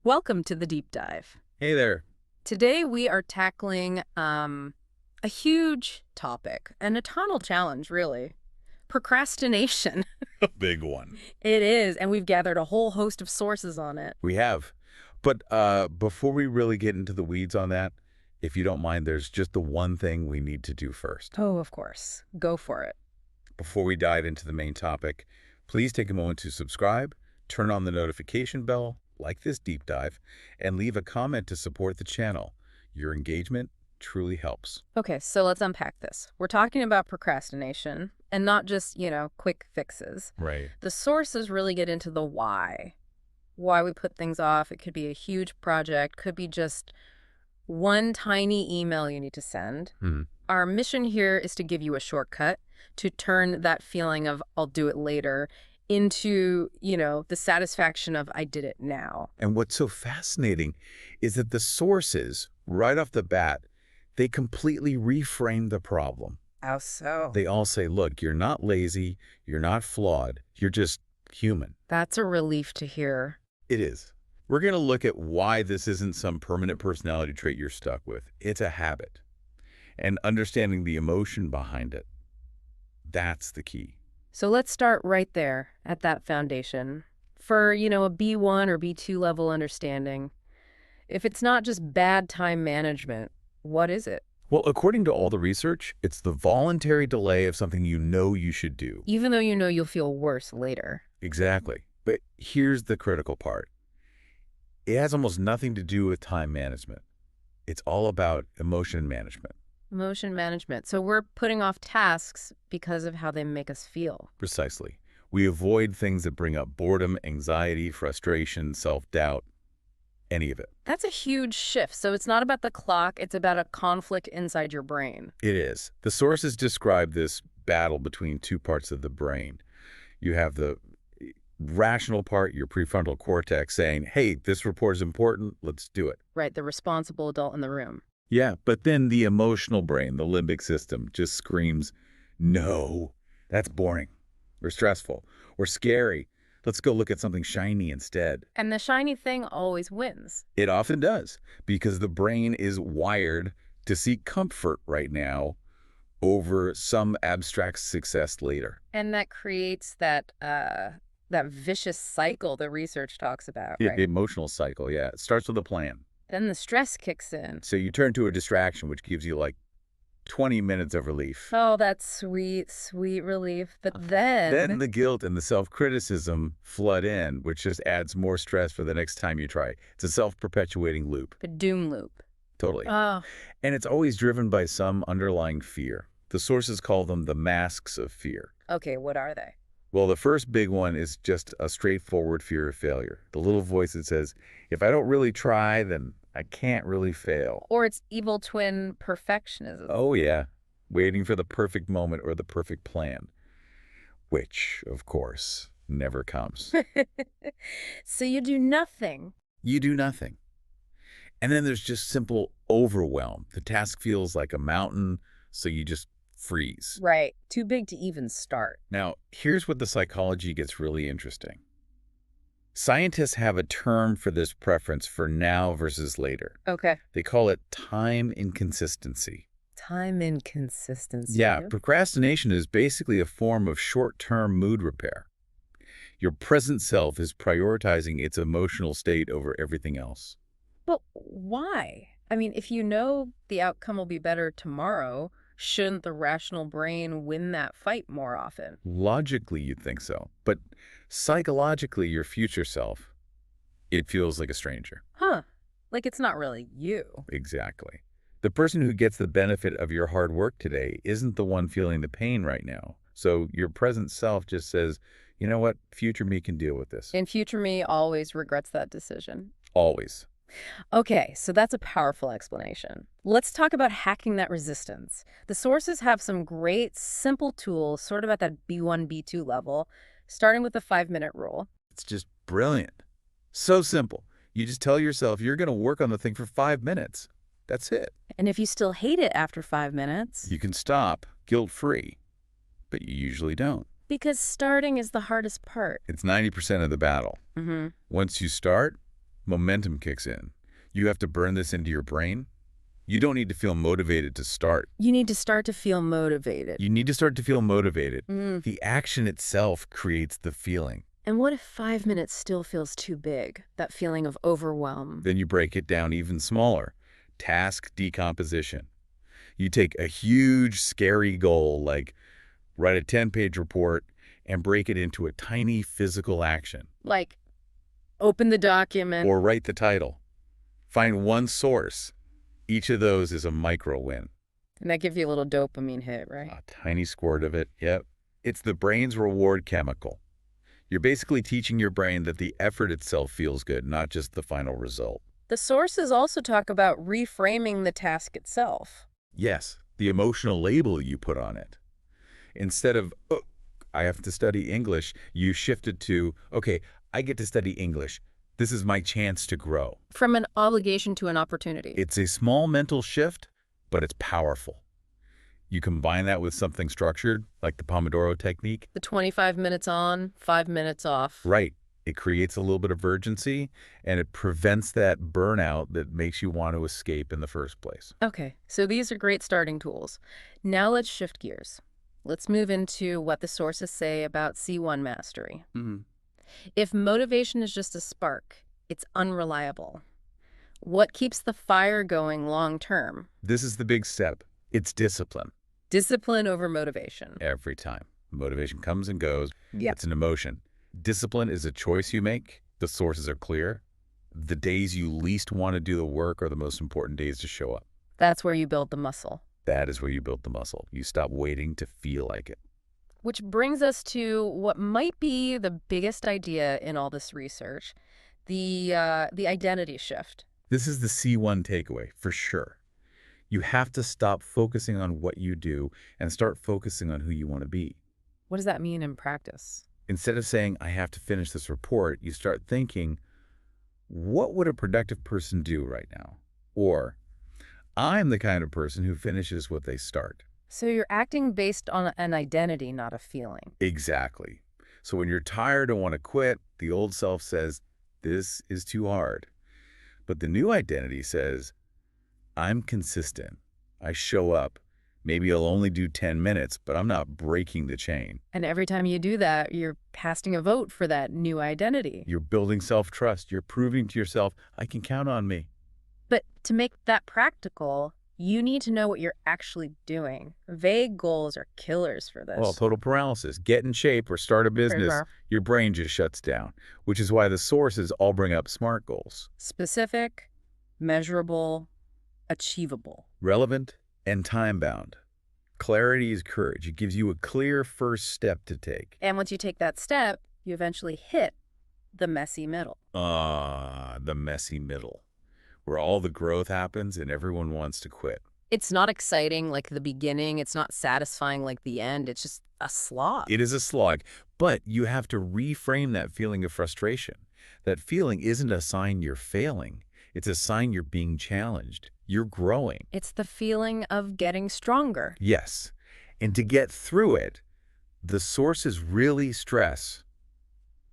Welcome to the deep dive. Hey there. Today we are tackling a huge topic, an eternal challenge, really. Procrastination. A big one. It is, and we've gathered a whole host of sources on it. We have. But before we really get into the weeds on that, if you don't mind, there's just the one thing we need to do first. Oh, of course. Go for it. Before we dive into the main topic, please take a moment to subscribe, turn on the notification bell, like this deep dive, and leave a comment to support the channel. Your engagement truly helps. Okay, so let's unpack this. We're talking about procrastination and not just, quick fixes. Right. The sources really get into the why we put things off. It could be a huge project, could be just one tiny email you need to send. Our mission here is to give you a shortcut to turn that feeling of I'll do it later into, the satisfaction of I did it now. And what's so fascinating is that the sources, right off the bat, they completely reframe the problem. How so? They all say, look, you're not lazy, you're not flawed, you're just human. That's a relief to hear. It is. We're going to look at why this isn't some permanent personality trait you're stuck with. It's a habit. And understanding the emotion behind it, that's the key. So let's start right there at that foundation. For, a B1 or B2 level understanding, if it's not just bad time management, what is it? Well, according to all the research, it's the voluntary delay of something you know you should do. Even though you know you'll feel worse later. Exactly. But here's the critical part. It has almost nothing to do with time management. It's all about emotion management. Emotion management. So we're putting off tasks because of how they make us feel. Precisely. We avoid things that bring up boredom, anxiety, frustration, self-doubt, any of it. That's a huge shift. So it's not about the clock, it's about a conflict inside your brain. It is. The sources describe this battle between two parts of the brain. You have the rational part, your prefrontal cortex, saying, hey, this report is important, let's do it. Right, the responsible adult in the room. Yeah, but then the emotional brain, the limbic system, just screams, no, that's boring, or stressful, or scary. Let's go look at something shiny instead. And the shiny thing always wins. It often does, because the brain is wired to seek comfort right now over some abstract success later. And that creates that vicious cycle the research talks about, right? The emotional cycle, yeah. It starts with a plan. Then the stress kicks in. So you turn to a distraction, which gives you like 20 minutes of relief. Oh, that's sweet, sweet relief. But then... Then the guilt and the self-criticism flood in, which just adds more stress for the next time you try. It's a self-perpetuating loop. The doom loop. Totally. Oh. And it's always driven by some underlying fear. The sources call them the masks of fear. Okay, what are they? Well, the first big one is just a straightforward fear of failure. The little voice that says, if I don't really try, then I can't really fail. Or it's evil twin perfectionism. Oh, yeah. Waiting for the perfect moment or the perfect plan. Which, of course, never comes. So you do nothing. You do nothing. And then there's just simple overwhelm. The task feels like a mountain, so you just freeze. Right. Too big to even start. Now, here's what the psychology gets really interesting. Scientists have a term for this preference for now versus later. Okay. They call it time inconsistency. Time inconsistency. Yeah, procrastination is basically a form of short-term mood repair. Your present self is prioritizing its emotional state over everything else. But why? I mean, if you know the outcome will be better tomorrow, shouldn't the rational brain win that fight more often? Logically, you'd think so. But psychologically, your future self, it feels like a stranger. Huh. Like it's not really you. Exactly. The person who gets the benefit of your hard work today isn't the one feeling the pain right now. So your present self just says, you know what, future me can deal with this. And future me always regrets that decision. Always. Okay, so that's a powerful explanation. Let's talk about hacking that resistance. The sources have some great, simple tools, sort of at that B1, B2 level, starting with the 5-minute rule. It's just brilliant. So simple. You just tell yourself you're going to work on the thing for 5 minutes. That's it. And if you still hate it after 5 minutes... You can stop guilt-free, but you usually don't. Because starting is the hardest part. It's 90% of the battle. Once you start, Momentum kicks in. You have to burn this into your brain. You don't need to feel motivated to start. You need to start to feel motivated. You need to start to feel motivated. Mm. The action itself creates the feeling. And what if 5 minutes still feels too big, that feeling of overwhelm? Then you break it down even smaller. Task decomposition. You take a huge, scary goal, like write a 10-page report, and break it into a tiny physical action. Like, open the document. Or write the title. Find one source. Each of those is a micro win. And that gives you a little dopamine hit, right? A tiny squirt of it, yep. It's the brain's reward chemical. You're basically teaching your brain that the effort itself feels good, not just the final result. The sources also talk about reframing the task itself. Yes, the emotional label you put on it. Instead of, oh, I have to study English, you shifted to, okay, I get to study English. This is my chance to grow. From an obligation to an opportunity. It's a small mental shift, but it's powerful. You combine that with something structured, like the Pomodoro technique. The 25 minutes on, 5 minutes off. Right. It creates a little bit of urgency, and it prevents that burnout that makes you want to escape in the first place. Okay, so these are great starting tools. Now let's shift gears. Let's move into what the sources say about C1 mastery. If motivation is just a spark, it's unreliable. What keeps the fire going long term? This is the big step. It's discipline. Discipline over motivation. Every time. Motivation comes and goes. Yeah. It's an emotion. Discipline is a choice you make. The sources are clear. The days you least want to do the work are the most important days to show up. That's where you build the muscle. That is where you build the muscle. You stop waiting to feel like it. Which brings us to what might be the biggest idea in all this research, the identity shift. This is the C1 takeaway, for sure. You have to stop focusing on what you do and start focusing on who you want to be. What does that mean in practice? Instead of saying, I have to finish this report, you start thinking, what would a productive person do right now? Or, I'm the kind of person who finishes what they start. So you're acting based on an identity, not a feeling. Exactly. So when you're tired and want to quit, the old self says, this is too hard. But the new identity says, I'm consistent. I show up. Maybe I'll only do 10 minutes, but I'm not breaking the chain. And every time you do that, you're casting a vote for that new identity. You're building self-trust. You're proving to yourself, I can count on me. But to make that practical, you need to know what you're actually doing. Vague goals are killers for this. Well, total paralysis. Get in shape or start a business, your brain just shuts down, which is why the sources all bring up SMART goals. Specific, measurable, achievable. Relevant and time-bound. Clarity is courage. It gives you a clear first step to take. And once you take that step, you eventually hit the messy middle. The messy middle, where all the growth happens and everyone wants to quit. It's not exciting like the beginning. It's not satisfying like the end. It's just a slog. It is a slog, but you have to reframe that feeling of frustration. That feeling isn't a sign you're failing. It's a sign you're being challenged. You're growing. It's the feeling of getting stronger. Yes. And to get through it, the sources really stress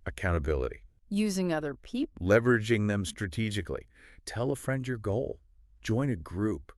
accountability. Using other people. Leveraging them strategically. Tell a friend your goal. Join a group.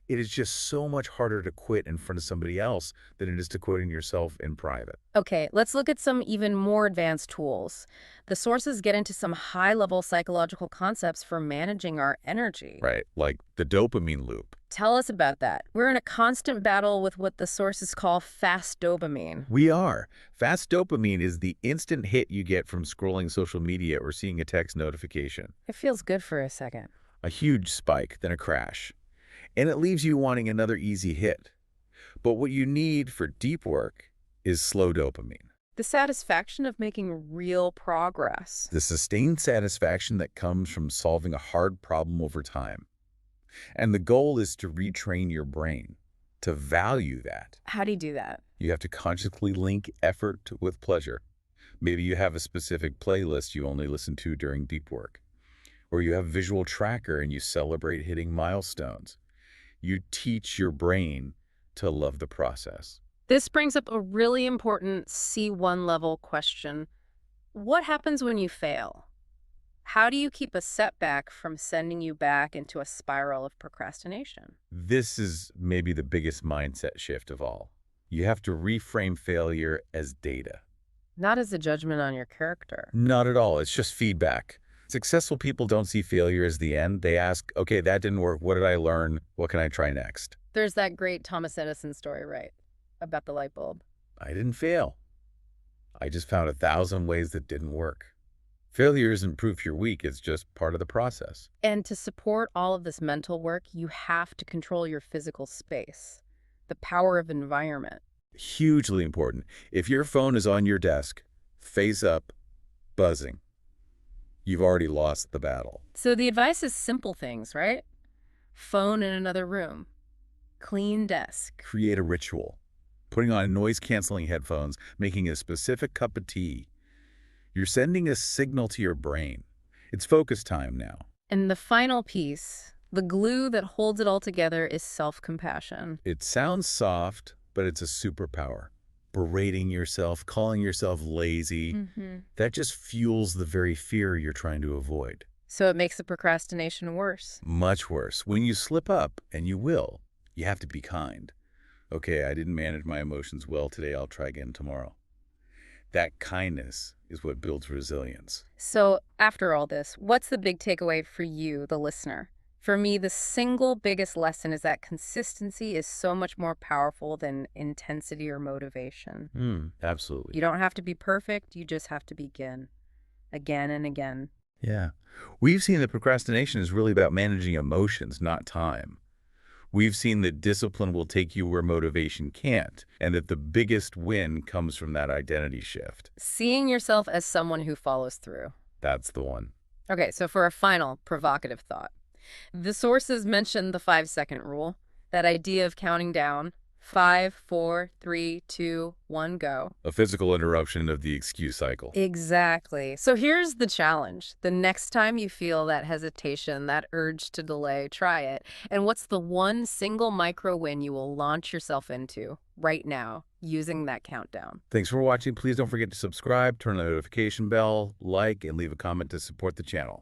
It is just so much harder to quit in front of somebody else than it is to quitting yourself in private. Okay, let's look at some even more advanced tools. The sources get into some high-level psychological concepts for managing our energy. Right, like the dopamine loop. Tell us about that. We're in a constant battle with what the sources call fast dopamine. We are. Fast dopamine is the instant hit you get from scrolling social media or seeing a text notification. It feels good for a second. A huge spike, then a crash. And it leaves you wanting another easy hit. But what you need for deep work is slow dopamine. The satisfaction of making real progress. The sustained satisfaction that comes from solving a hard problem over time. And the goal is to retrain your brain to value that. How do you do that? You have to consciously link effort with pleasure. Maybe you have a specific playlist you only listen to during deep work. Or you have a visual tracker and you celebrate hitting milestones. You teach your brain to love the process. This brings up a really important C1 level question. What happens when you fail? How do you keep a setback from sending you back into a spiral of procrastination? This is maybe the biggest mindset shift of all. You have to reframe failure as data. Not as a judgment on your character. Not at all. It's just feedback. Successful people don't see failure as the end. They ask, okay, that didn't work. What did I learn? What can I try next? There's that great Thomas Edison story, right? About the light bulb. I didn't fail. I just found 1,000 ways that didn't work. Failure isn't proof you're weak. It's just part of the process. And to support all of this mental work, you have to control your physical space. The power of environment. Hugely important. If your phone is on your desk, face up, buzzing, you've already lost the battle. So the advice is simple things, right? Phone in another room. Clean desk. Create a ritual. Putting on noise-canceling headphones, making a specific cup of tea. You're sending a signal to your brain. It's focus time now. And the final piece, the glue that holds it all together, is self-compassion. It sounds soft, but it's a superpower. Berating yourself, calling yourself lazy, that just fuels the very fear you're trying to avoid. So it makes the procrastination worse. Much worse. When you slip up, and you will, you have to be kind. Okay, I didn't manage my emotions well today. I'll try again tomorrow. That kindness is what builds resilience. So after all this, what's the big takeaway for you, the listener? For me, the single biggest lesson is that consistency is so much more powerful than intensity or motivation. Absolutely. You don't have to be perfect. You just have to begin again and again. Yeah. We've seen that procrastination is really about managing emotions, not time. We've seen that discipline will take you where motivation can't, and that the biggest win comes from that identity shift. Seeing yourself as someone who follows through. That's the one. Okay, so for a final provocative thought. The sources mention the 5-second rule, that idea of counting down. 5, 4, 3, 2, 1, go. A physical interruption of the excuse cycle. Exactly. So here's the challenge. The next time you feel that hesitation, that urge to delay, try it. And what's the one single micro win you will launch yourself into right now using that countdown? Thanks for watching. Please don't forget to subscribe, turn on the notification bell, like, and leave a comment to support the channel.